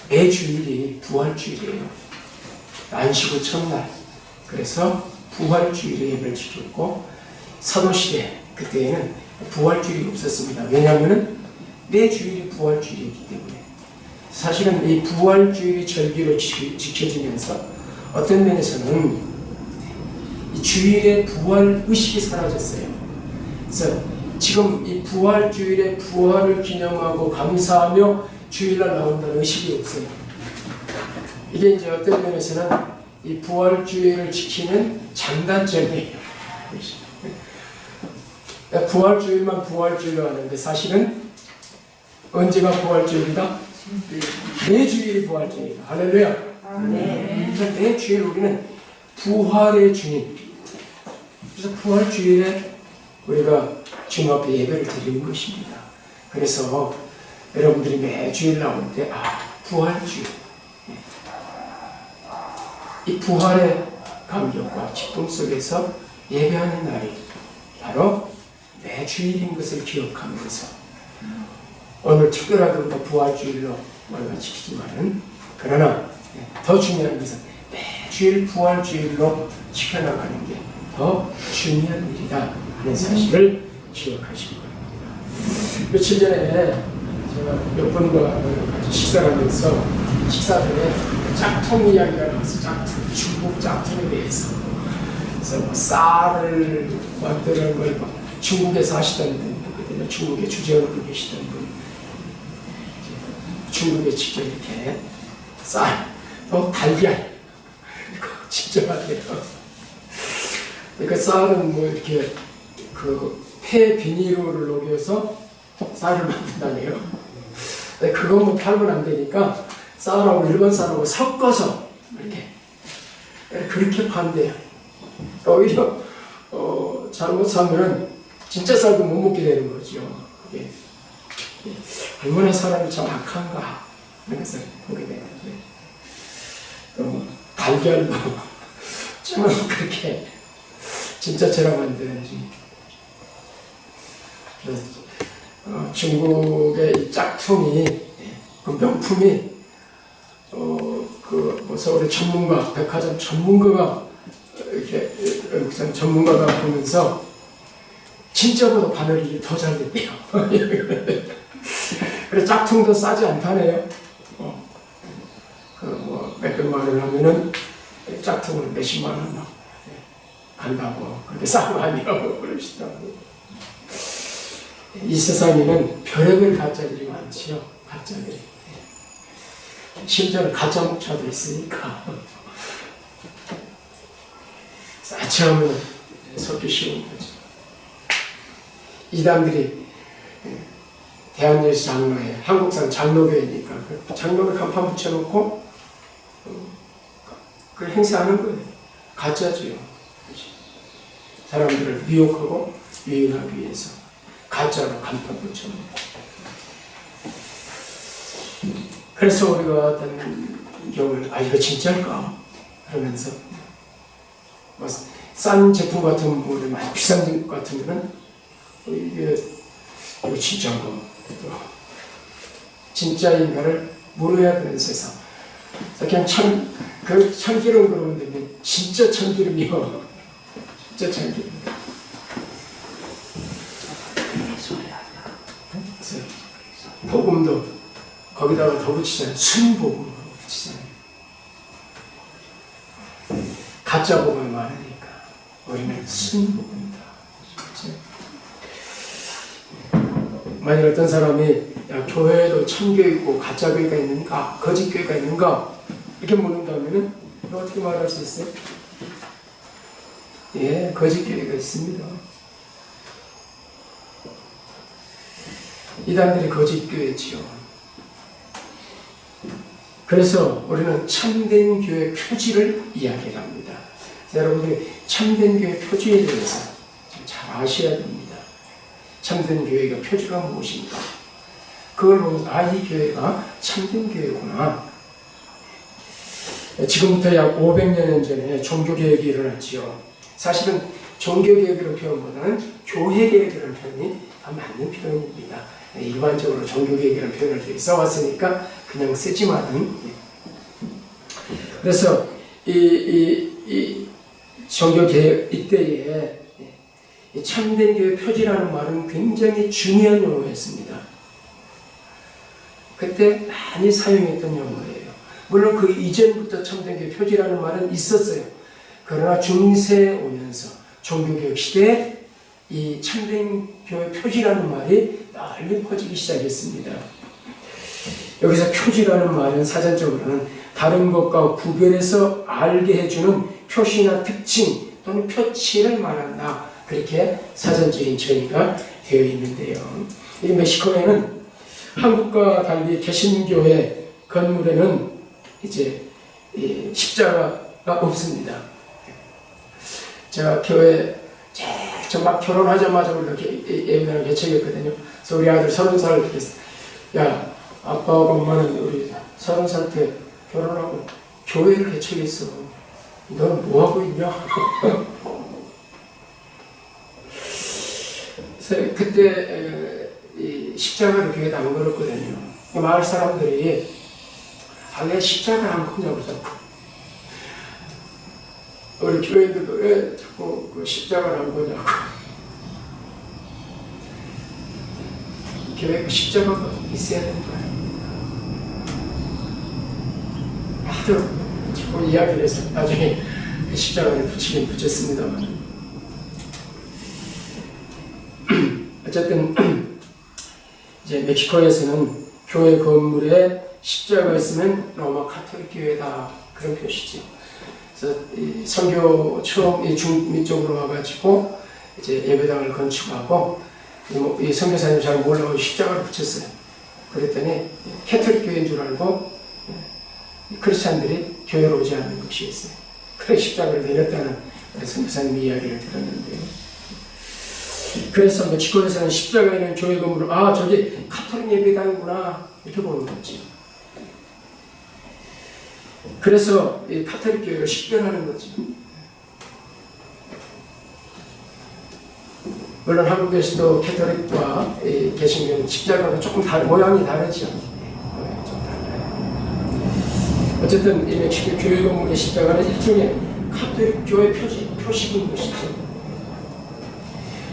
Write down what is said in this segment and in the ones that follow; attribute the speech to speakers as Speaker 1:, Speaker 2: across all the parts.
Speaker 1: 매주일이 부활주일이에요. 안식 후 첫날. 그래서 부활주일에 예배를 지켰고, 사도시대 그때에는 부활주일이 없었습니다. 왜냐하면 매주일이 부활주일이기 때문에. 사실은 이 부활주일이 절기로 지켜지면서 어떤 면에서는 이 주일의 부활 의식이 사라졌어요. 그래서 지금 이 부활주일의 부활을 기념하고 감사하며 주일날 나온다는 의식이 없어요. 이게 이제 어떤 면에서는 이 부활주일을 지키는 장단점이에요. 부활주일만 부활주일로 하는데 사실은 언제가 부활주일이다? 매주일이 부활주일이다. 할렐루야. 그래서 매주일 우리는 부활의 주님. 그래서 부활주일에 우리가 주님 앞에 예배를 드리는 것입니다. 그래서 여러분들이 매주일 나올 때 부활주일. 이 부활의 감격과 기쁨 속에서 예배하는 날이 바로 매주일인 것을 기억하면서 오늘 특별하게 우리가 부활주일로 우리가 지키지만은 그러나 더 중요한 것은 매주일 부활주일로 지켜나가는 게 더 중요한 일이다 하는 사실을 기억하시기 바랍니다. 며칠 전에 제가 몇 분과 같이 식사를 하면서 식사 전에 짝퉁 이야기가 나와서 짝퉁, 중국 짝퉁에 대해서 그래서 뭐 쌀을 만드는 걸 중국에서 하시던 분, 중국에 주재원으로 계시던 분, 중국에 직접 이렇게 쌀, 또 달걀, 직접 하게요. 그 쌀은 뭐 이렇게 그 폐 비닐을 녹여서 쌀을 만든다네요. 그거 뭐 팔면 안 되니까 쌀하고 일본 쌀하고 섞어서 이렇게 그렇게 판대요. 오히려 잘못 사면은 진짜 쌀도 못 먹게 되는 거죠. 그게 얼마나 사람이 참 악한가 하는 것을 보게 되는데, 또 달걀도 좀 그렇게 진짜처럼 만드는지. 중국의 이 짝퉁이 그 명품이 뭐 서울의 전문가, 백화점 전문가가 이렇게 외국산 전문가가 보면서 진짜보다 바늘이 더 잘 됐대요. 그래서 짝퉁도 싸지 않다네요. 뭐 몇백만 원 하면은 짝퉁을 몇십만 원 간다고 그렇게 싸고 아니라고 그러시더라고요. 이 세상에는 별의별 가짜들이 많지요. 가짜들이. 심지어는 가짜 목차도 있으니까 싸치하면 속기 쉬운 거죠. 이단들이 대한예수 장로회, 한국산 장로교회니까 장로를 간판 붙여놓고 그 행사하는 거예요. 가짜죠. 사람들을 미혹하고 유인하기 위해서 가짜로 간판 붙여놓고. 그래서 우리가 어떤 경우는 이거 진짜일까? 그러면서 뭐 싼 제품 같은 거, 많이 비싼 제품 같은 거는 이거 진짜인가? 진짜인가를 물어야 되는 세상. 그냥 참기름 그러는데 진짜 참기름이요. 진짜 참기름. 복음도 거기다가 더 붙이잖아요. 순복음으로 붙이잖아요. 가짜 복음이 많으니까 우리는 순복음이다. 만약 어떤 사람이 교회에도 참교회 있고 가짜 교회가 있는가, 거짓 교회가 있는가 이렇게 묻는다면은 어떻게 말할 수 있어요? 예, 거짓 교회가 있습니다. 이단들이 거짓 교회지요. 그래서 우리는 참된 교회 표지를 이야기합니다. 여러분들이 참된 교회 표지에 대해서 잘 아셔야 됩니다. 참된 교회가 표지가 무엇인가? 그걸 보면서 이 교회가 참된 교회구나. 지금부터 약 500년 전에 종교개혁이 일어났지요. 사실은 종교개혁이라는 표현보다는 교회개혁이라는 표현이 더 맞는 표현입니다. 일반적으로 종교개혁이라는 표현을 써왔으니까 그냥 쓰지만은, 그래서 이 종교개혁 이때에 참된 교회 표지라는 말은 굉장히 중요한 용어였습니다. 그때 많이 사용했던 용어예요. 물론 그 이전부터 참된 교회 표지라는 말은 있었어요. 그러나 중세에 오면서 종교개혁 시대에 이 참된 교회 표지라는 말이 널리 퍼지기 시작했습니다. 여기서 표지라는 말은 사전적으로는 다른 것과 구별해서 알게 해주는 표시나 특징 또는 표치를 말한다. 그렇게 사전적인 정의가 되어 있는데요. 이 멕시코에는 한국과 달리 개신교회 건물에는 이제 십자가가 없습니다. 제가 교회 막 결혼하자마자 이렇게 예배당을 개척했거든요. 그래서 우리 아들 30살 됐어. 야, 아빠하고 엄마는 우리 30살 때 결혼하고 교회를 개척했어. 넌 뭐하고 있냐? 그래서 그때 십자가를 교회에 안 걸었거든요. 마을 사람들이 왜 십자가를 안 걷냐고 자꾸. 우리 교회들도 왜 자꾸 그 십자가를 안 거냐고. 교회에 십자가가 있어야 된다. 하도 자꾸 이야기를 해서 나중에 십자가를 붙이긴 붙였습니다만. 어쨌든 이제 멕시코에서는 교회 건물에 십자가가 있으면 로마 카톨릭 교회다, 그런 표시죠. 그래서 선교 처음 중미 쪽으로 와가지고 이제 예배당을 건축하고 이 선교사님 잘 몰라서 십자가를 붙였어요. 그랬더니 캐톨릭 교회인 줄 알고 크리스찬들이 교회로 오지 않는 것이었어요. 그래 십자가를 내렸다는 선교사님 이야기를 들었는데요. 그래서 멕시코에서는 십자가에 있는 교회 건물을 저기 카톨릭 예배당이구나 이렇게 보는 거지. 그래서 이 카톨릭 교회를 식별하는 거지. 물론 한국에서도 캐톨릭과 개신교는 십자가는 조금 모양이 다르죠. 좀 달라요. 어쨌든 이 멕시코 교회 건물의 십자가는 일종의 카톨릭 교회 표식인 것이죠.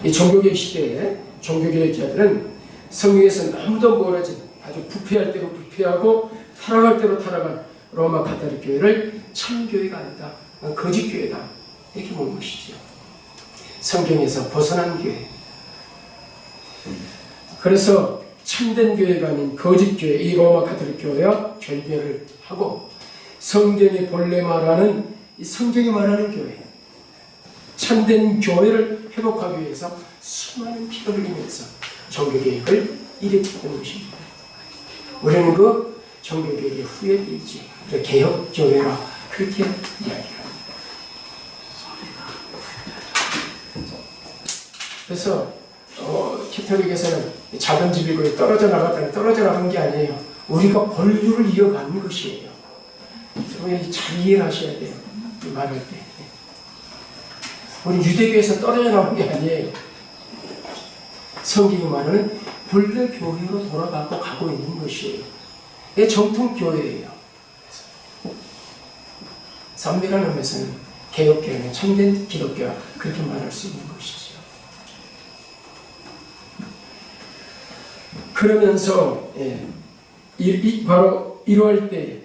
Speaker 1: 이 종교개혁 시대에 종교개혁자들은 성경에서 너무도 멀어진 아주 부패할 대로 부패하고 타락할 대로 타락한 로마 카톨릭 교회를 참교회가 아니다, 거짓 교회다 이렇게 보는 것이죠. 성경에서 벗어난 교회. 그래서 참된 교회가 아닌 거짓 교회, 이 로마 카톨릭 교회와 결별을 하고 성경이 본래 말하는 이 성경이 말하는 교회, 참된 교회를 회복하기 위해서 수많은 피를 흘리면서 종교개혁을 일으켰던 것입니다. 우리는 그 종교개혁의 후예들이지, 개혁교회라 그렇게 이야기합니다. 그래서 캐톨릭에서는 작은 집이고 떨어져 나간 게 아니에요. 우리가 권류를 이어가는 것이에요. 잘 이해를 하셔야 돼요. 말할 때. 우리 유대교에서 떨어져 나온 게 아니에요. 성경이 말하는 본래 교회로 가고 있는 것이에요. 이게 정통 교회예요. 선비라는 의미에서는 개혁교회는 참된 기독교와 그렇게 말할 수 있는 것이죠. 그러면서 바로 이러할 때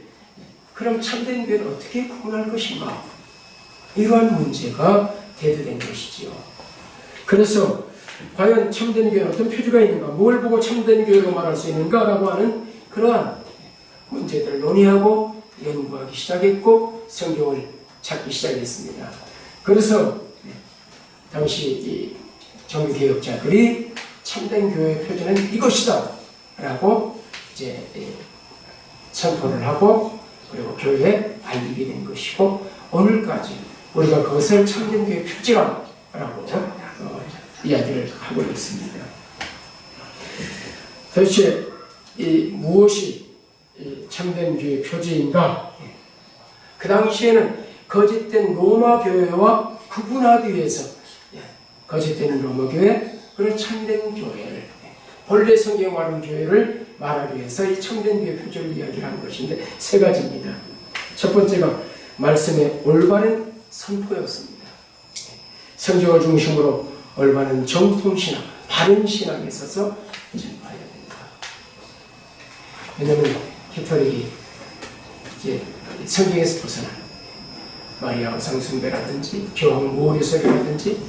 Speaker 1: 그럼 참된 교회를 어떻게 구분할 것인가? 이러한 문제가 대두된 것이지요. 그래서 과연 참된 교회는 어떤 표지가 있는가? 뭘 보고 참된 교회로 말할 수 있는가라고 하는 그러한 문제들을 논의하고 연구하기 시작했고 성경을 찾기 시작했습니다. 그래서 당시 이 종교개혁자들이 참된 교회의 표지는 이것이다 라고 이제 선포를 하고 그리고 교회에 알리게 된 것이고 오늘까지 우리가 그것을 참된 교회의 표지라고 이야기를 하고 있습니다. 도대체 무엇이 참된 교회의 표지인가? 그 당시에는 거짓된 로마 교회와 구분하기 위해서 거짓된 로마 교회, 그런 참된 교회를, 본래 성경에 말하는 교회를 말하기 위해서 이 참된 교회 표준을 이야기하는 것인데 세 가지입니다. 첫 번째가 말씀의 올바른 선포였습니다. 성경을 중심으로 올바른 정통신앙, 바른 신앙에 있어서 전파해야 된다. 왜냐하면 캐톨릭이 이제 성경에서 벗어난 마리아 우상숭배라든지 교황 모리석이라든지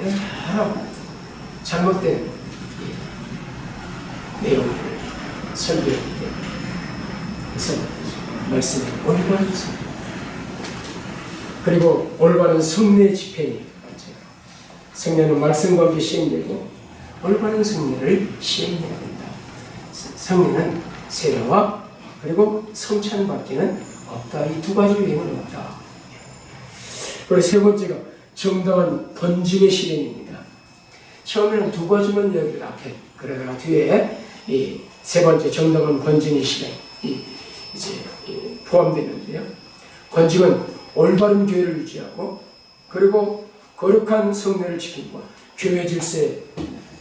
Speaker 1: 여러 잘못된 내용들을 설교했기 때문에 그래서 말씀의 올바른 선포 그리고 올바른 성례 집행이 성례는 말씀과 함께 시행되고 올바른 성례를 시행해야 된다. 성례는 세례와 그리고 성찬받기는 없다. 이 두 가지 외에는 없다. 그리고 세 번째가 정당한 건짐의 실행입니다. 처음에는 두 가지만 이야기를 앞에 그러다가 뒤에 이 세 번째 정당한 건짐의 실행이 이제 포함되는데요. 건짐은 올바른 교회를 유지하고 그리고 거룩한 성례를 지키고 교회 질서에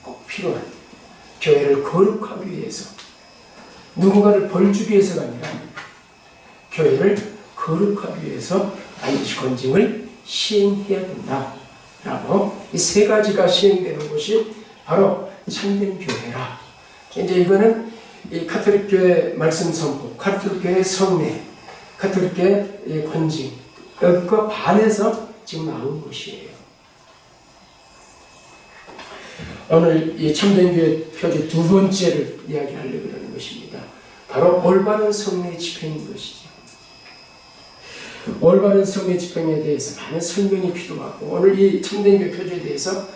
Speaker 1: 꼭 필요한 교회를 거룩하기 위해서 누군가를 벌주기 위해서가 아니라 교회를 거룩하기 위해서 반드시 건짐을 시행해야 된다라고 이 세 가지가 시행되는 것이 바로 참된 교회라. 이제 이거는 이 가톨릭 교회 말씀 선포, 가톨릭 교회 성례, 가톨릭 교회 건짐 여기과 반해서 지금 나온 것이에요. 오늘 이 참된 교회 표지 두 번째를 이야기하려고 하는 것입니다. 바로 올바른 성례 집행인 것이죠. 올바른 성례 집행에 대해서 많은 설명이 필요하고 오늘 이 참된 교회 표지에 대해서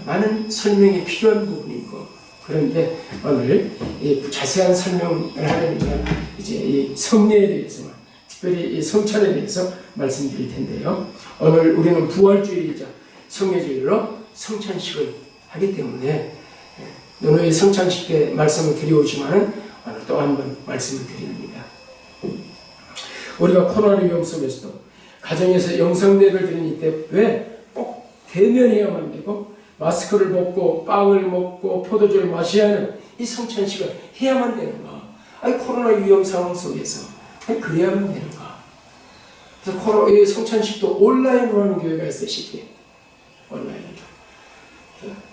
Speaker 1: 많은 설명이 필요한 부분이고 그런데 오늘 이 자세한 설명을 하려면 이제 이 성례에 대해서만 특별히 이 성찬에 대해서 말씀드릴 텐데요. 오늘 우리는 부활주일이자 성례주일로 성찬식을 하기 때문에 너의 성찬식 때 말씀을 드려오지만은 오늘 또 한 번 말씀을 드립니다. 우리가 코로나 위험 속에서도 가정에서 영상대를 드리는 이때 왜 꼭 대면해야만 되고 마스크를 벗고 빵을 먹고 포도주를 마셔야 하는 이 성찬식을 해야만 되는가? 아니 코로나 위험 상황 속에서 그래야만 되는가? 그래서 이 성찬식도 온라인으로 하는 교회가 있어요. 시티에 온라인으로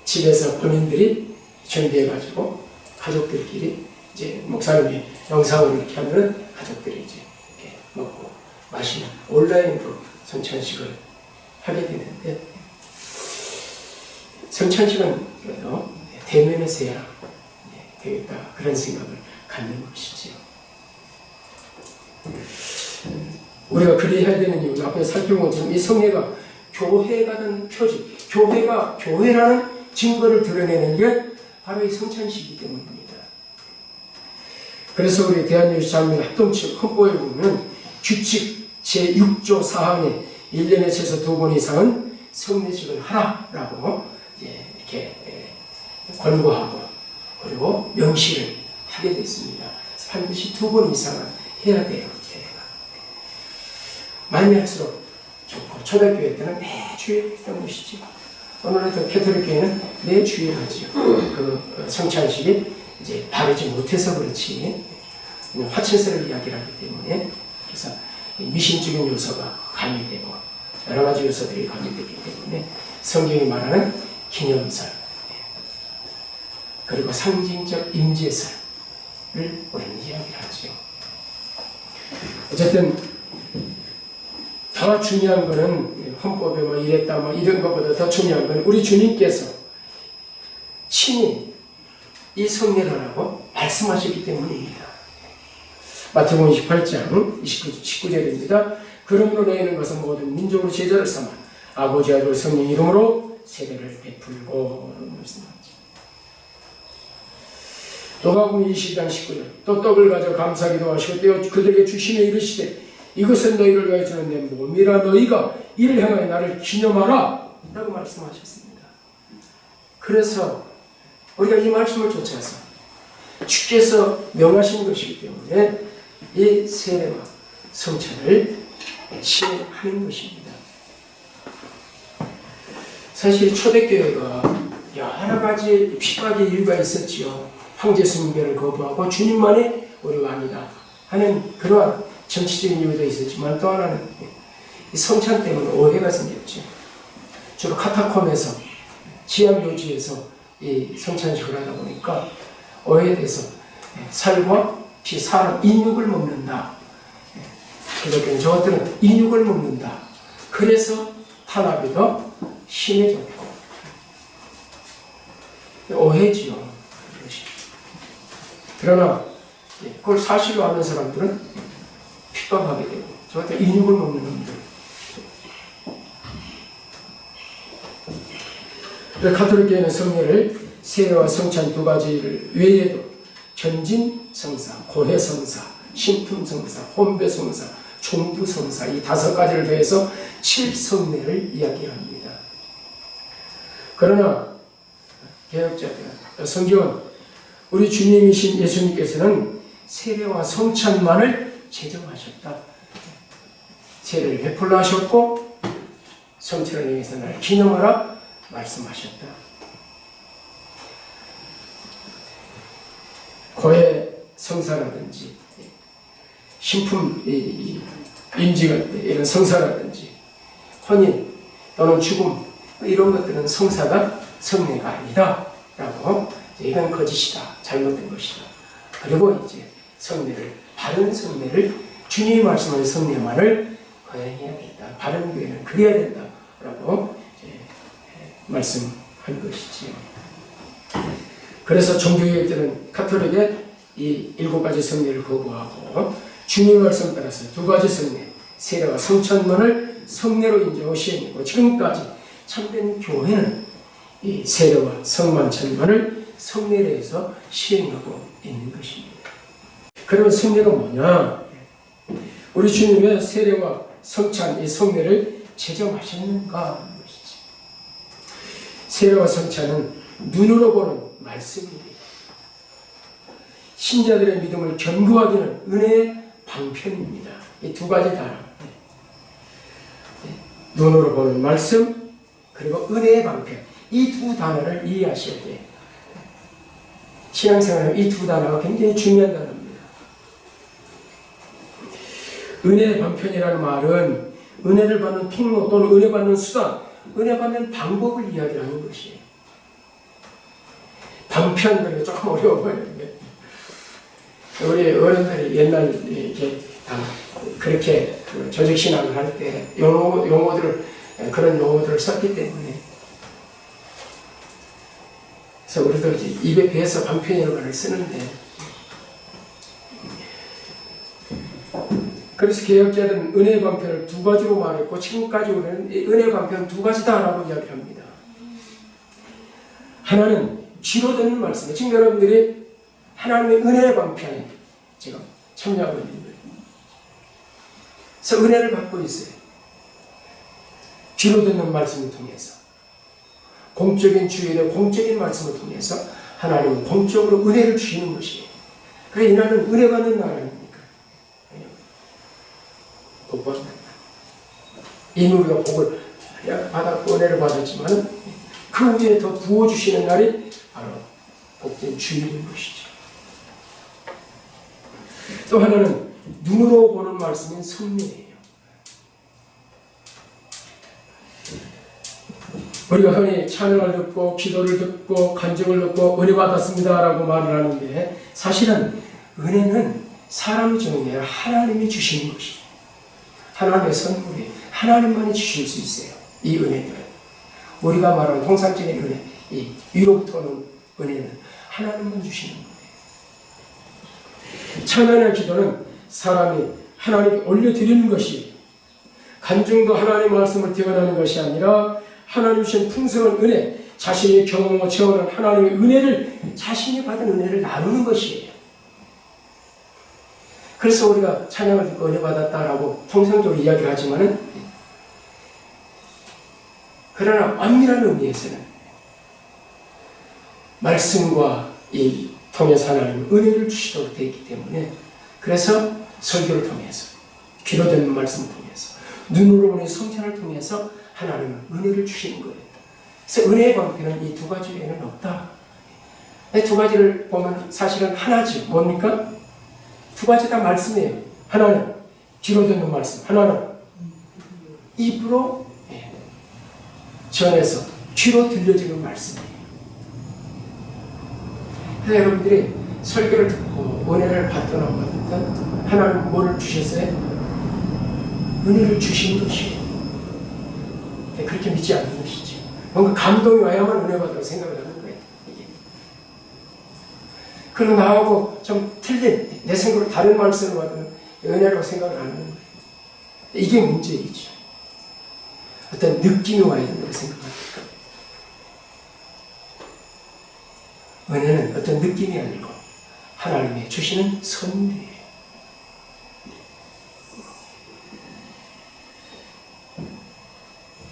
Speaker 1: 집에서 본인들이 준비해가지고 가족들끼리 이제 목사님이 영상으로 이렇게 하면 가족들이 이제 이렇게 먹고 마시는 온라인으로 성찬식을 하게 되는데 성찬식은 그래도 대면에서 해야 되겠다 그런 생각을 갖는 것이지요. 우리가 그리 해야 되는 이유는 앞에 살펴본 것처럼 이 성례가 교회가 된 표지, 교회가 교회라는 증거를 드러내는 게 바로 이 성찬식이기 때문입니다. 그래서 우리 대한민국자민회 합동측 헌법에 보면 규칙 제6조 4항에 1년에 최소 2번 이상은 성례식을 하라라고 이렇게 권고하고 그리고 명시를 하게 됐습니다. 반드시 2번 이상은 해야 돼요. 많이 할수록 좋고 초대교회 때는 매주에 했던 것이죠. 오늘은 캐톨릭 교회는 매주에 하죠. 그 성찬식이 이제 바르지 못해서 그렇지 화친설을 이야기를 하기 때문에 그래서 미신적인 요소가 가미되고 여러 가지 요소들이 가미되기 때문에 성경이 말하는 기념설 그리고 상징적 임재설을 우리는 이야기를 하죠. 어쨌든 더 중요한 것은 헌법에 뭐 이랬다 뭐 이런 것보다 더 중요한 것은 우리 주님께서 친히 이 성례를 하라고 말씀하셨기 때문입니다. 마태복음 28장 19절입니다. 그러므로 너희는 가서 모든 민족으로 제자를 삼아 아버지 아들 성령 이름으로 세례를 베풀고 말씀하죠. 누가복음 20장 19절 또 떡을 가져 감사기도 하시고 떼어 그들에게 주시며 이르시되 이것은 너희를 위하여 주는 내 몸이라 너희가 이를 행하여 나를 기념하라 라고 말씀하셨습니다. 그래서 우리가 이 말씀을 쫓아서 주께서 명하신 것이기 때문에 이 세례와 성찬을 시행하는 것입니다. 사실 초대교회가 여러 가지 핍박의 이유가 있었지요. 황제 숭배를 거부하고 주님만이 우리 왕이다 하는 그러한 정치적인 이유도 있었지만, 또 하나는 이 성찬 때문에 오해가 생겼죠. 주로 카타콤에서 지하묘지에서 이 성찬식을 하다 보니까 오해돼서 살과 피, 사람 인육을 먹는다. 그렇게 저것들은 인육을 먹는다. 그래서 탄압이 더 심해졌고 오해지요. 그러나 그걸 사실로 아는 사람들은 핍박하게 되고, 저것들 인육을 먹는 놈들. 가톨릭교회는 성례를 세례와 성찬 두 가지를 외에도 전진성사, 고해성사, 신품성사, 혼배성사, 종부성사 이 5가지를 더해서 7성례를 이야기합니다. 그러나 개혁자들, 성경은 우리 주님이신 예수님께서는 세례와 성찬만을 제정하셨다. 세례를 베풀라 하셨고 성찬을 행해서 날 기념하라 말씀하셨다. 고해 성사라든지 신품 임지가 이런 성사라든지 혼인 또는 죽음 이런 것들은 성사가 성례가 아니다 라고, 이건 거짓이다, 잘못된 것이다. 그리고 이제 성례를, 바른 성례를, 주님이 말씀하신 성례만을 거행해야겠다, 바른 교회는 그래야 된다 라고 말씀한 것이지요. 그래서 종교개혁자는 카톨릭의 이 7가지 성례를 거부하고 주님 말씀 따라서 2가지 성례, 세례와 성찬만을 성례로 인정하고 시행했고, 지금까지 참된 교회는 이 세례와 성만찬만을 성례로 해서 시행하고 있는 것입니다. 그러면 성례가 뭐냐? 우리 주님의 세례와 성찬, 이 성례를 제정하셨는가 하는 것이지. 세례와 성찬은 눈으로 보는 말씀입니다. 신자들의 믿음을 견고하기는 은혜의 방편입니다. 이 2가지 단어, 눈으로 보는 말씀 그리고 은혜의 방편, 이 2 단어를 이해하셔야 돼요. 신앙생활은 이 2 단어가 굉장히 중요한 단어입니다. 은혜의 방편이라는 말은 은혜를 받는 통로 또는 은혜 받는 수단, 은혜 받는 방법을 이야기하는 것이에요. 방편, 그러니까 조금 어려워 보이는데, 우리 어른들이 옛날 이렇게 그렇게 조직신앙을 할 때 그런 용어들을 썼기 때문에, 그래서 우리도 이제 입에 배서 방편이라는 말을 쓰는데, 그래서 개혁자들은 은혜의 방편을 2가지로 말했고, 지금까지 우리는 은혜의 방편 2가지다라고 이야기합니다. 하나는 쥐로 듣는 말씀이에요. 지금 여러분들이 하나님의 은혜의 방편에 지금 참여하고 있는 거예요. 그래서 은혜를 받고 있어요. 쥐로 듣는 말씀을 통해서, 공적인 주일의 공적인 말씀을 통해서 하나님은 공적으로 은혜를 주시는 것이에요. 그래, 이 나라는 은혜 받는 나라 아닙니까? 복 받는 나라. 이미 우리가 복을 받았고 은혜를 받았지만 그 위에 더 부어주시는 날이 바로 복된 주일인 것이죠. 또 하나는 눈으로 보는 말씀인 성례예요. 우리가 흔히 찬양을 듣고 기도를 듣고 간증을 듣고 은혜 받았습니다 라고 말을 하는데, 사실은 은혜는 사람이 주는 게 아니라 하나님이 주시는 것이에요. 하나님의 선물이 하나님만이 주실 수 있어요. 이 은혜들은 우리가 말하는 통상적인 은혜, 이 위로부터 오는 은혜는 하나님만 주시는 거예요. 찬양의 기도는 사람이 하나님께 올려드리는 것이, 간증도 하나님의 말씀을 대언하는 것이 아니라 하나님 주신 풍성한 은혜, 자신이 경험하고 체험한 하나님의 은혜를, 자신이 받은 은혜를 나누는 것이에요. 그래서 우리가 찬양을 듣고 은혜 받았다라고 통상적으로 이야기를 하지만은, 그러나 엄밀한 의미에서는 말씀과 이 통해서 하나님 은혜를 주시도록 되어 있기 때문에, 그래서 설교를 통해서, 귀로 듣는 말씀을 통해서, 눈으로 보는 성찬을 통해서 하나님은 은혜를 주시는 거예요. 그래서 은혜의 방편은 이 두 가지 외에는 없다. 이 두 가지를 보면 사실은 하나지. 뭡니까? 두 가지 다 말씀이에요. 하나는 귀로 듣는 말씀, 하나는 입으로 전해서 귀로 들려지는 말씀이에요. 그래서 여러분들이 설교를 듣고 은혜를 받거나 받든 하나님 뭐를 주셨어요? 은혜를 주신 것이에요. 그렇게 믿지 않는 것이죠. 뭔가 감동이 와야만 은혜 받으라고 생각을 하는 거예요. 이게. 그리고 나하고 좀 틀린 내 생각으로 다른 말씀을 받으면 은혜라고 생각을 안 하는 거예요. 이게 문제이죠. 어떤 느낌이 와야 된다고 생각합니다. 은혜는 어떤 느낌이 아니고 하나님의 주시는 선물이에요.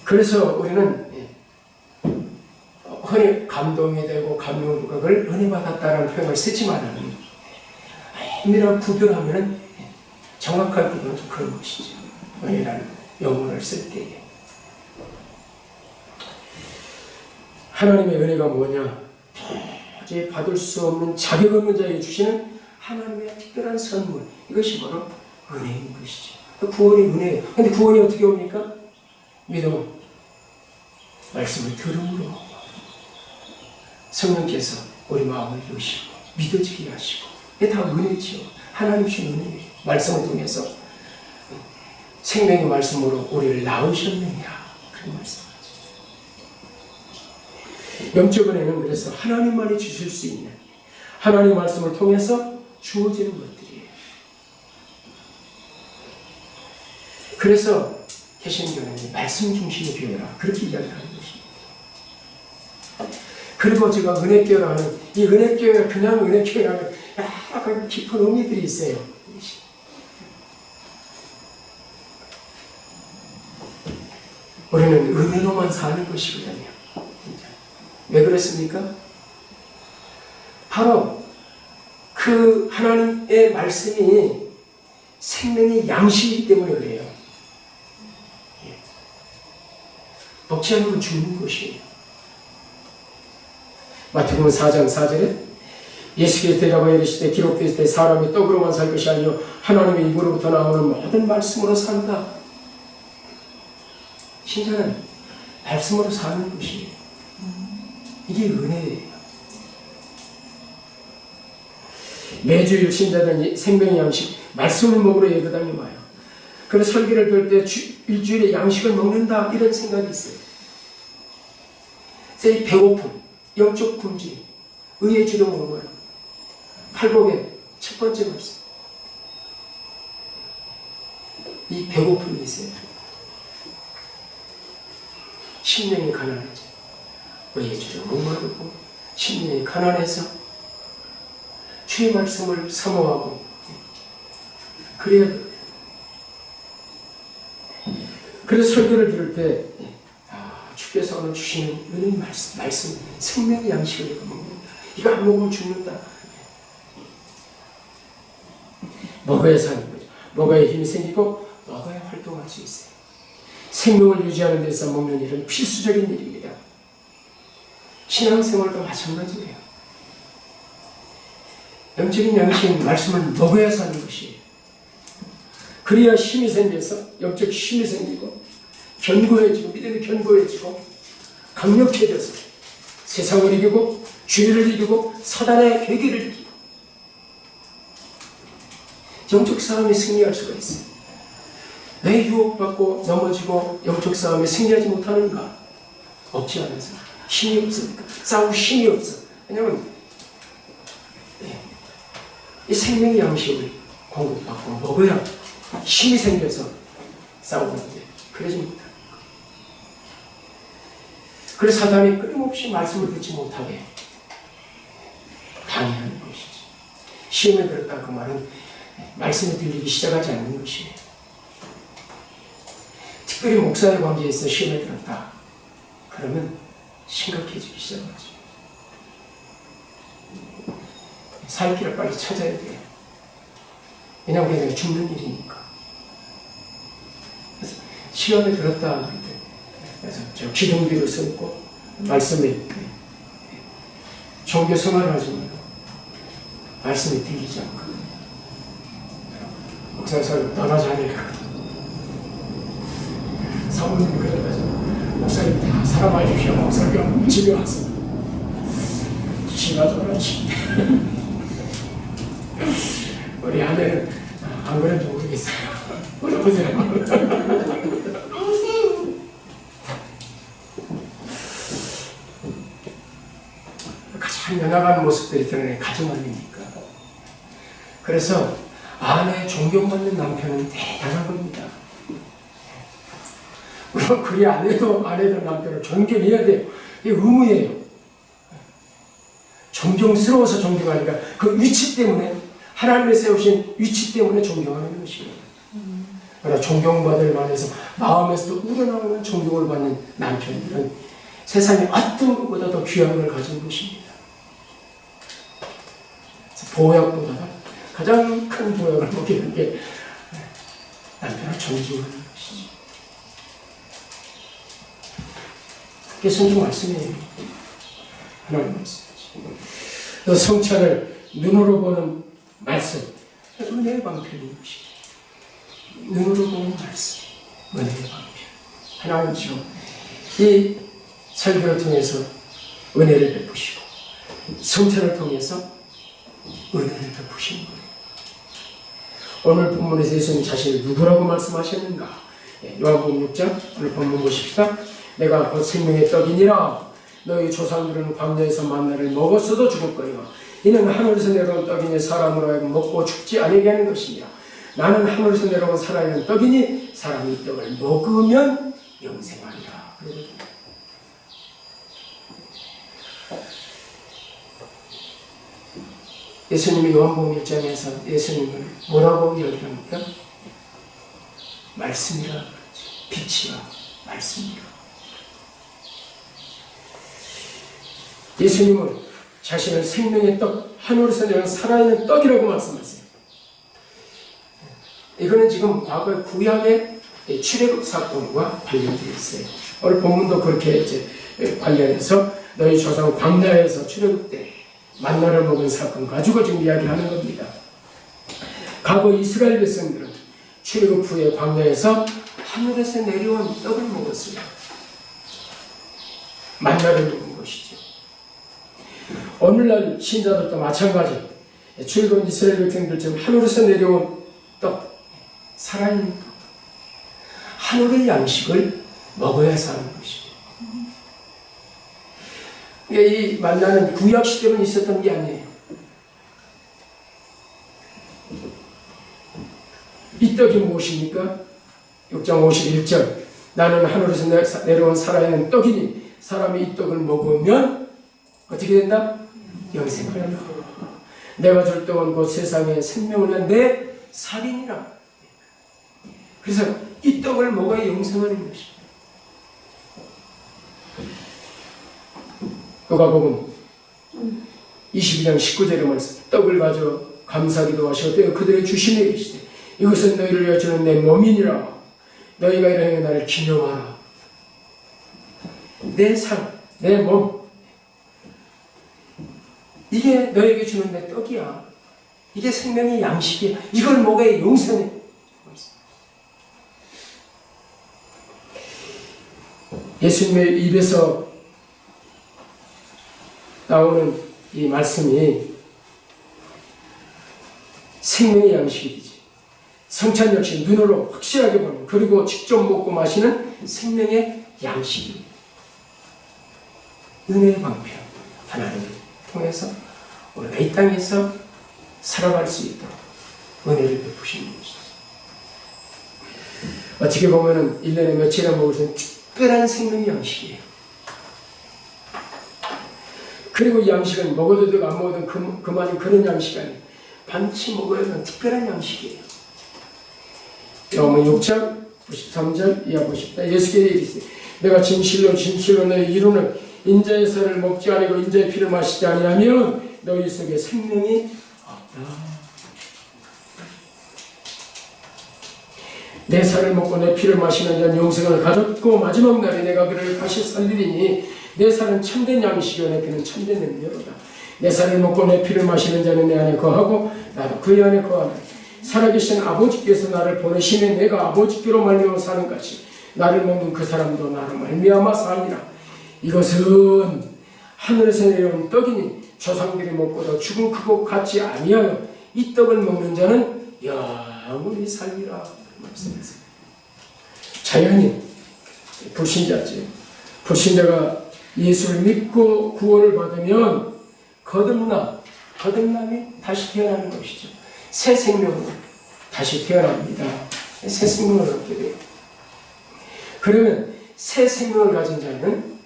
Speaker 1: 그래서 우리는 흔히 감동이 되고 감명부각을 은혜 받았다라는 표현을 쓰지만은 은혜라고 구별하면은 정확한 구별은 좀 그런 것이죠. 은혜라는 용어를 쓸 때에 하나님의 은혜가 뭐냐? 도저히 받을 수 없는 자격 없는 자에게 주시는 하나님의 특별한 선물, 이것이 바로 은혜인 것이죠. 구원이 은혜예요. 근데 구원이 어떻게 옵니까? 믿음, 말씀을 들음으로 성령께서 우리 마음을 여시고 믿어지게 하시고, 이게 다 은혜지요. 하나님 주신 은혜예요. 말씀을 통해서 생명의 말씀으로 우리를 낳으셨느냐, 그런 말씀하죠. 영적 은혜는 그래서 하나님만이 주실 수 있는 하나님의 말씀을 통해서 주어지는 것들이에요. 그래서 개신교는 말씀 중심의 교회라 그렇게 이야기하는 것입니다. 그리고 제가 은혜교회라 하는 이 은혜교회가 그냥 은혜교회라면 약간 깊은 의미들이 있어요. 우리는 은혜로만 사는 것이거든요. 왜 그랬습니까? 바로 그 하나님의 말씀이 생명의 양식이기 때문에 그래요. 먹지 않으면 죽는 것이에요. 마태복음 4장 4절에 예수께서 대답하여 이르시되 기록되었을 때 사람이 떡으로만 살 것이 아니요 하나님의 입으로부터 나오는 모든 말씀으로 산다. 신자는 말씀으로 사는 것이에요. 이게 은혜예요. 매주일 신자들은 생명의 양식, 말씀을 먹으러 예배당에 와요. 그래서 설교를 들을 때 일주일에 양식을 먹는다, 이런 생각이 있어요. 그래서 이 배고픔, 영적 금지, 의의 주도 먹어요. 팔복의 첫 번째 말씀. 이 배고픔이 있어요. 심령이 가난하죠. 의의 주도 목마르고 심령이 가난해서 주의 말씀을 사모하고 그래야 돼요. 그래서 설교를 들을 때 주께서 오늘 주시는 은혜의 말씀, 생명의 양식을 이거 먹는다. 이거 안 먹으면 죽는다. 먹어야 사는 거죠. 먹어야 힘이 생기고 먹어야 활동할 수 있어요. 생명을 유지하는 데서 먹는 일은 필수적인 일입니다. 신앙생활도 마찬가지예요. 영적인 양식 말씀을 먹어야 사는 것이에요. 그래야 힘이 생겨서 영적 힘이 생기고 견고해지고 믿음이 견고해지고 강력해져서 세상을 이기고 죄를 이기고 사단의 괴계를 이기고 영적 싸움에 승리할 수가 있어요. 왜 유혹받고 넘어지고 영적 싸움에 승리하지 못하는가? 먹지 않아서 힘이 없으니까. 싸울 힘이 없어. 왜냐하면 이 생명의 양식을 공급받고 먹어야 힘이 생겨서 싸우는데 그러지 못합니다. 그래서 사단이 끊임없이 말씀을 듣지 못하게 방해하는 것이지. 시험에 들었다 그 말은 말씀이 들리기 시작하지 않는 것이에요. 특별히 목사의 관계에서 시험에 들었다 그러면 심각해지기 시작하죠. 살 길을 빨리 찾아야 돼요. 왜냐하면 내가 죽는 일이니까. 그래서 시험에 들었다 그럴 때 그래서 저 기둥비를 써있고 말씀이 종교 생활을 하지 마요. 말씀이 들리지 않고 목사님 너나 잘해. 사모님이 그래가지고 목사님 다 사람 알십시오. 목사님 집에 와서 지가 저러지. 우리 아내는 안 그런지 모르겠어요. 물어보세요. 가장 연약한 모습들이 드러내 가정 아닙니까? 그래서 아내의 존경받는 남편은 대단한 겁니다. 물론 그리 아내도 남편을 존경해야 돼요. 이게 의무예요. 존경스러워서 존경하니까 그 위치 때문에 하나님이 세우신 위치 때문에 존경하는 것이에요. 그러나 존경받을 만해서 마음에서도 우러나오는 존경을 받는 남편들은 세상에 어떤 것보다 더 귀한 걸 가진 것입니다. 보약보다 가장 큰 보약을 보게 된 게 남편을 존중하는 것이죠. 그게 성경 말씀이에요. 하나님 말씀이죠. 성찬을 눈으로 보는 말씀, 은혜의 방편인 것이죠. 눈으로 보는 말씀, 은혜의 방편. 하나님이죠. 이 설교를 통해서 은혜를 베푸시고 성찬을 통해서 은혜를 베푸시는 거예요. 오늘 본문에서 예수님 자신을 누구라고 말씀하셨는가? 요한복음 6장 오늘 본문 보십시다. 내가 곧 생명의 떡이니라. 너희 조상들은 광야에서 만나를 먹었어도 죽을 거니와 이는 하늘에서 내려온 떡이니 사람으로 하여금 먹고 죽지 아니게 하는 것이니라. 나는 하늘에서 내려온 살아있는 떡이니 사람이 이 떡을 먹으면 영생하리라. 예수님이 요한복음 1장에서 예수님을 뭐라고 이야기합니까? 말씀이라 그러죠. 빛이라 말씀이라. 예수님은 자신을 생명의 떡, 하늘에서 내려온 살아있는 떡이라고 말씀하세요. 이거는 지금 과거 구약의 출애굽 사건과 관련되어 있어요. 오늘 본문도 그렇게 이제 관련해서 너희 조상 광야에서 출애굽 때 만나를 먹은 사건 가지고 지금 이야기하는 겁니다. 과거 이스라엘 백성들은 출애굽 후에 광야에서 하늘에서 내려온 떡을 먹었어요. 만나를 먹은 것이죠. 오늘날 신자들도 마찬가지. 출애굽 이스라엘 백성들처럼 하늘에서 내려온 떡, 살아있는 떡, 하늘의 양식을 먹어야 사는 것이죠. 이 만나는 구약 시대만 있었던 게 아니에요. 이 떡이 무엇입니까? 6장 51절 나는 하늘에서 내려온 살아있는 떡이니 사람이 이 떡을 먹으면 어떻게 된다? 영생하리라. 내가 줄 떡은 곧 세상에 생명을 낸 내 살이니라. 그래서 이 떡을 먹어야 영생하는 것입니다. 누가복음 22장 19절의 말씀. 떡을 가져 감사기도 하시고 그들의 주심에 계시되 이것은 너희를 위하여 주는 내 몸이니라. 너희가 이를 행해 나를 기념하라. 내 살, 내 몸, 이게 너에게 주는 내 떡이야. 이게 생명의 양식이야. 이걸 먹어야 용서해. 예수님의 입에서 나오는 이 말씀이 생명의 양식이지. 성찬 역시 눈으로 확실하게 보는, 그리고 직접 먹고 마시는 생명의 양식입니다. 은혜의 방편, 하나님을 통해서 우리가 이 땅에서 살아갈 수 있도록 은혜를 베푸시는 것이죠. 어떻게 보면 1년에 며칠이나 먹을 수 있는 특별한 생명의 양식이에요. 그리고 이 양식은 먹어도 되고 안 먹어도 그만이 그런 양식이 아니에요. 반드시 먹어야 하는 특별한 양식이에요. 요한복음 6장 93절 이하 보십시다. 예수께서 이르시되 내가 진실로 진실로 너희 이루는 인자의 살을 먹지 아니고 인자의 피를 마시지 아니하면 너희 속에 생명이 없다. 내 살을 먹고 내 피를 마시는 자는 영생을 가졌고 마지막 날에 내가 그를 다시 살리리니 내 살은 참된 양식이요 내 피는 참된 능력이다. 내 살을 먹고 내 피를 마시는 자는 내 안에 거하고 나도 그의 안에 거하네. 살아계신 아버지께서 나를 보내시면 내가 아버지께로 말미암아 사는 같이 나를 먹는 그 사람도 나로 말미암아 살리라. 이것은 하늘에서 내려온 떡이니 조상들이 먹고도 죽은 그것 같지 아니하여 이 떡을 먹는 자는 영원히 살리라. 말씀하세요. 자연인 불신자지. 불신자가 예수를 믿고 구원을 받으면 거듭남이 다시 태어나는 것이죠. 새 생명으로 다시 태어납니다. 새 생명을 얻게 돼요. 그러면 새 생명을 가진 자는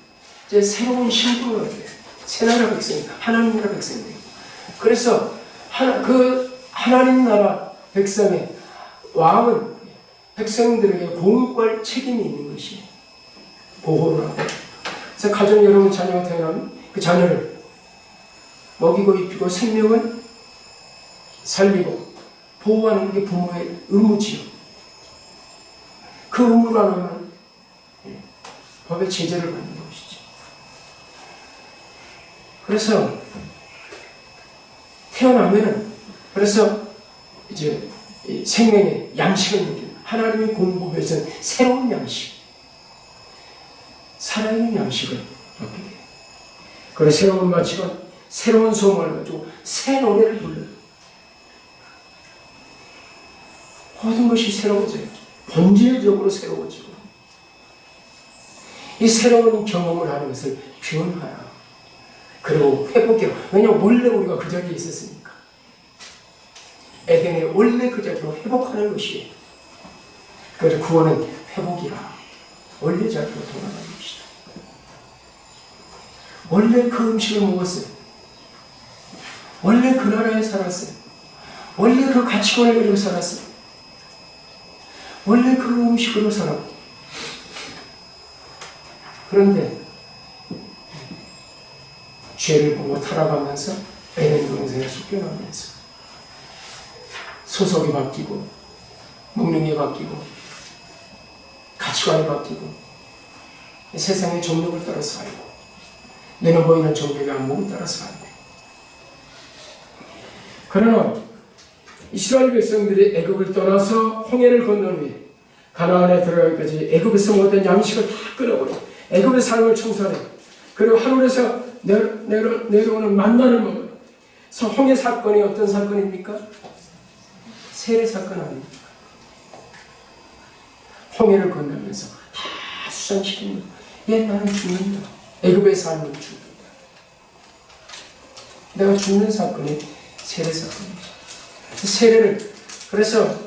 Speaker 1: 이제 새로운 신분을 얻게 돼요. 새 나라 백성, 하나님 나라 백성이에요. 그래서 하나님 나라 백성의 왕은 백성들에게 공급할 책임이 있는 것이에요. 보호를 하고. 그래서 가정 여러분 자녀가 태어나면 그 자녀를 먹이고 입히고 생명을 살리고 보호하는 게 부모의 의무지요. 그 의무를 안 하면 법의 제재를 받는 것이죠. 그래서 태어나면은 그래서 이제 생명의 양식을 느끼는 하나님의 공급에서 새로운 양식, 살아있는 양식을 얻게 돼요. 그래서 새로운 가치관, 새로운 소망을 가지고 새 노래를 불러요. 모든 것이 새로워져요. 본질적으로 새로워지고 이 새로운 경험을 하는 것을 변화야. 그리고 회복이라. 왜냐하면 원래 우리가 그 자리에 있었으니까. 에덴의 원래 그 자리로 회복하는 것이에요. 그래서 구원은 회복이라. 원래 자리로 돌아가는 것이다. 원래 그 음식을 먹었어요. 원래 그 나라에 살았어요. 원래 그 가치관을 가지고 살았어요. 원래 그 음식으로 살았고. 그런데 죄를 보고 타락하면서 에덴 동산에 쫓겨나면서 소속이 바뀌고 먹는 게 바뀌고 가치관이 바뀌고 세상의 정욕을 따라 살고 눈에 보이는 정욕의 안목을 따라 살고. 그러나 이스라엘 백성들이 애굽을 떠나서 홍해를 건넌 후에 가나안에 들어가기까지 애굽에서 모든 양식을 다 끊어버려 애굽의 삶을 청소해. 그리고 하늘에서 내려오는 만나를 먹어요. 그래서 홍해 사건이 어떤 사건입니까? 세례 사건 아닙니까? 홍해를 건너면서 다 수상시키는 거예요. 나는 죽는다. 애굽의 삶은 죽는다. 내가 죽는 사건이 세례 사건이죠. 세례를 그래서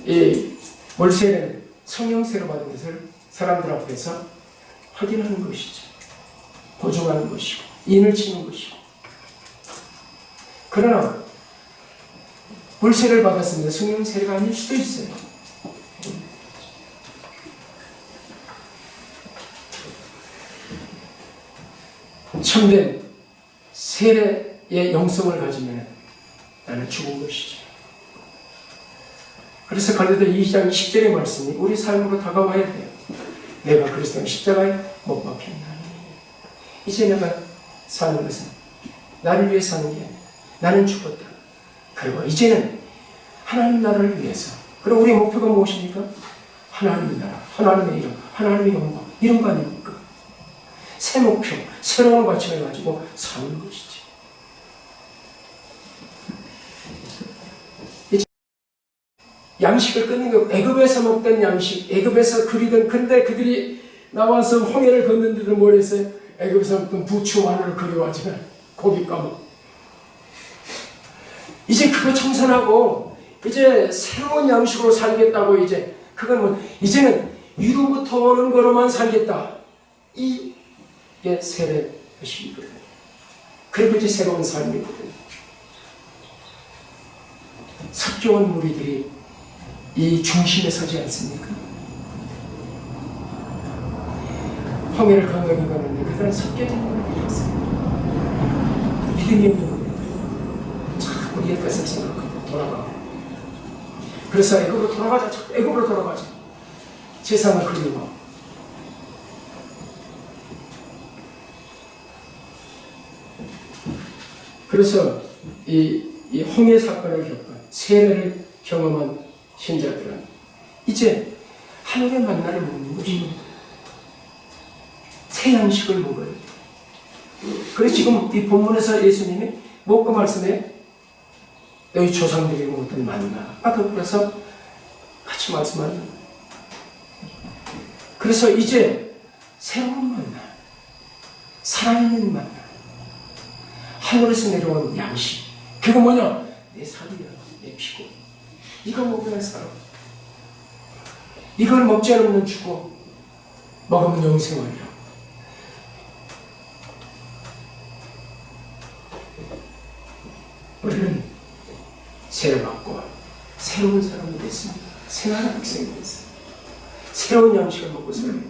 Speaker 1: 이 몰세례는 성령세례 받은 것을 사람들 앞에서 확인하는 것이죠. 보증하는 것이고 인을 치는 것이고. 그러나 물세례를 받았습니다. 성령세례가 아닐 수도 있어요. 참된 세례의 영성을 가지면 나는 죽은 것이죠. 그래서 갈라디아 2장 10절의 말씀이 우리 삶으로 다가와야 돼요. 내가 그리스도의 십자가에 못 박혔나니 이제 내가 사는 것은 나를 위해 사는 게 아니라 나는 죽었다. 그리고 이제는 하나님 나라를 위해서. 그리고 우리의 목표가 무엇입니까? 하나님의 나라, 하나님의 이름, 하나님의 영광, 이런 거 아닙니까? 새 목표, 새로운 가치를 가지고 사는 것이지. 양식을 끊는 거, 애굽에서 먹던 양식, 애굽에서 그리던, 근데 그들이 나와서 홍해를 걷는데도 뭘 했어요? 애굽에서 먹던 부추, 마늘을 그리워하지만 고기 까먹고. 이제 그거 청산하고 이제 새로운 양식으로 살겠다고. 이제 그건 뭐 이제는 위로부터 오는 거로만 살겠다. 이게 세례 의식이거든요. 그리고 이제 새로운 삶이거든요. 섞여온 무리들이 이 중심에 서지 않습니까? 홍해를 건너긴 건는데 그들은 섞여진 무리들이었어요. 믿음이 없는 무리들. 참 우리 옛 것을 생각하고 돌아가고 그래서 애굽으로 돌아가자. 자꾸 애굽으로 돌아가자. 세상을 그리워. 그래서 이 홍해 사건을 겪은 세례를 경험한 신자들은 이제 하늘의 만나를 먹는 것입니다. 새 양식을 먹어야 돼요. 그래서 지금 이 본문에서 예수님이 뭐고 말씀해? 너희 조상들이 먹었던 만나. 그래서 같이 말씀하는. 그래서 이제 새로운 만나, 살아있는 만나, 하늘에서 내려온 양식. 그거 뭐냐? 내 살이야, 내 피고. 이거 먹으면 살아. 이걸 먹지 않으면 죽어. 먹으면 영생하리라. 우리는 세례받고 새로운 사람이 됐습니다. 새로운 학생이 됐습니다. 새로운 양식을 먹고 살아야 돼요.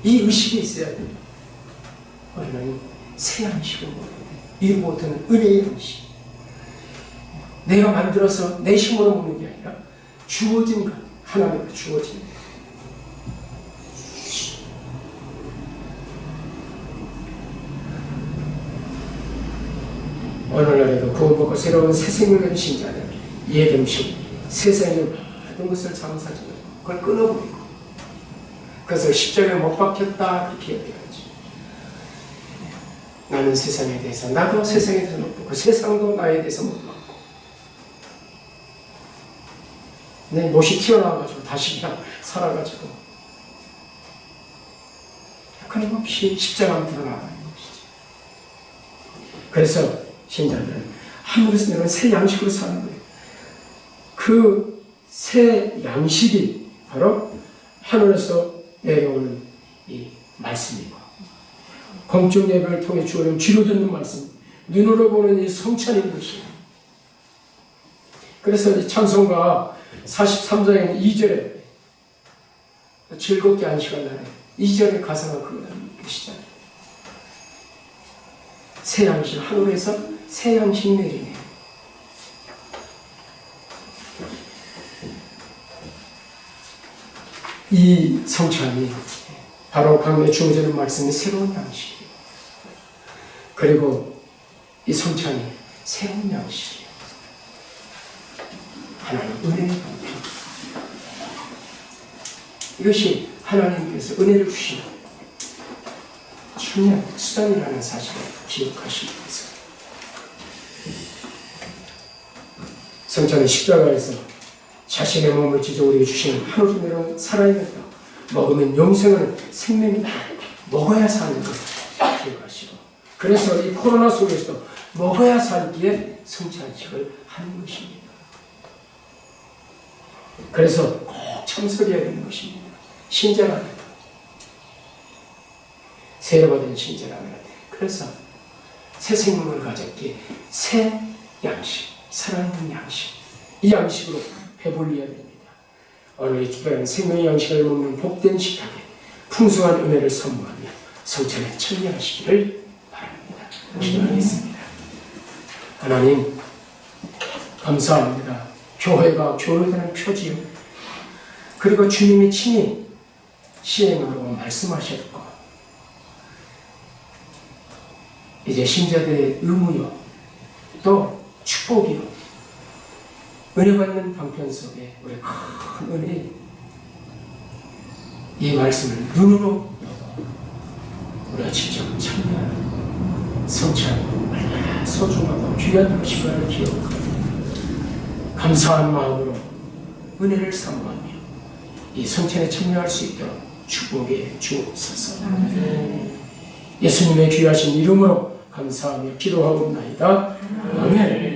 Speaker 1: 이 의식이 있어야 돼요. 우리는 새 양식을 먹어야 돼요. 이 모든 은혜의 양식. 내가 만들어서 내 힘으로 먹는 게 아니라 주어진 것, 하나님께 주어진 것. 오늘날에도 구원받고 새로운 새 생명을 가진 신자들, 예금식, 세상의 모든 것을 장사지고 그걸 끊어버리고 그것을 십자가에 못 박혔다 그렇게 얘기하지. 나는 세상에 대해서, 나도 세상에 대해서 못 받고 세상도 나에 대해서 못 받고 내 못이 튀어나와가지고 다시 그냥 살아가지고 끊임없이 십자가로 드러나가는 것이지. 그래서 신자들은 하늘에서 내려온 새 양식으로 사는 거예요. 그 새 양식이 바로 하늘에서 내려오는 이 말씀이고 공적 예배를 통해 주어진 귀로 듣는 말씀, 눈으로 보는 이 성찬인 것이에요. 그래서 이 찬송가 43장의 2절에 즐겁게 안식하라는 2절의 가사가 그것이잖아요. 새 양식, 하늘에서 새 양식 내리네. 이 성찬이 바로 강에 주어지는 말씀이 새로운 양식이에요. 그리고 이 성찬이 새로운 양식이에요. 하나님 은혜의 방편. 이것이 하나님께서 은혜를 주시는 중요한 수단이라는 사실을 기억하시기 위해서. 성찬은 십자가에서 자신의 몸을 찢어 우리에게 주시는 하늘에서 내려온 살아있는 떡, 먹으면 영생하는 생명이다. 먹어야 사는 것 기억하시고, 그래서 이 코로나 속에서도 먹어야 살기에 성찬식을 하는 것입니다. 그래서 꼭 참석해야 되는 것입니다. 신자라면, 세례받은 신자라면, 그래서 새 생명을 가졌기에 새 양식, 살아있는 양식, 이 양식으로 배불려야 됩니다. 오늘 이 특별한 생명의 양식을 먹는 복된 식탁에 풍성한 은혜를 선물하며 성찬에 참여하시기를 바랍니다. 기도하겠습니다. 하나님 감사합니다. 교회가 교회되는 표지요, 그리고 주님이 친히 시행하고 말씀하셨고 이제 신자들의 의무요 또 축복이요 은혜 받는 방편 속에 우리 큰 은혜, 이 말씀을 눈으로 보고 우리가 직접 참여하는 성찬 얼마나 소중하고 귀한 것인가를 기억하고 감사한 마음으로 은혜를 사모하며 이 성찬에 참여할 수 있도록 축복해 주옵소서. 예수님의 귀하신 이름으로 감사하며 기도하옵나이다. 아멘.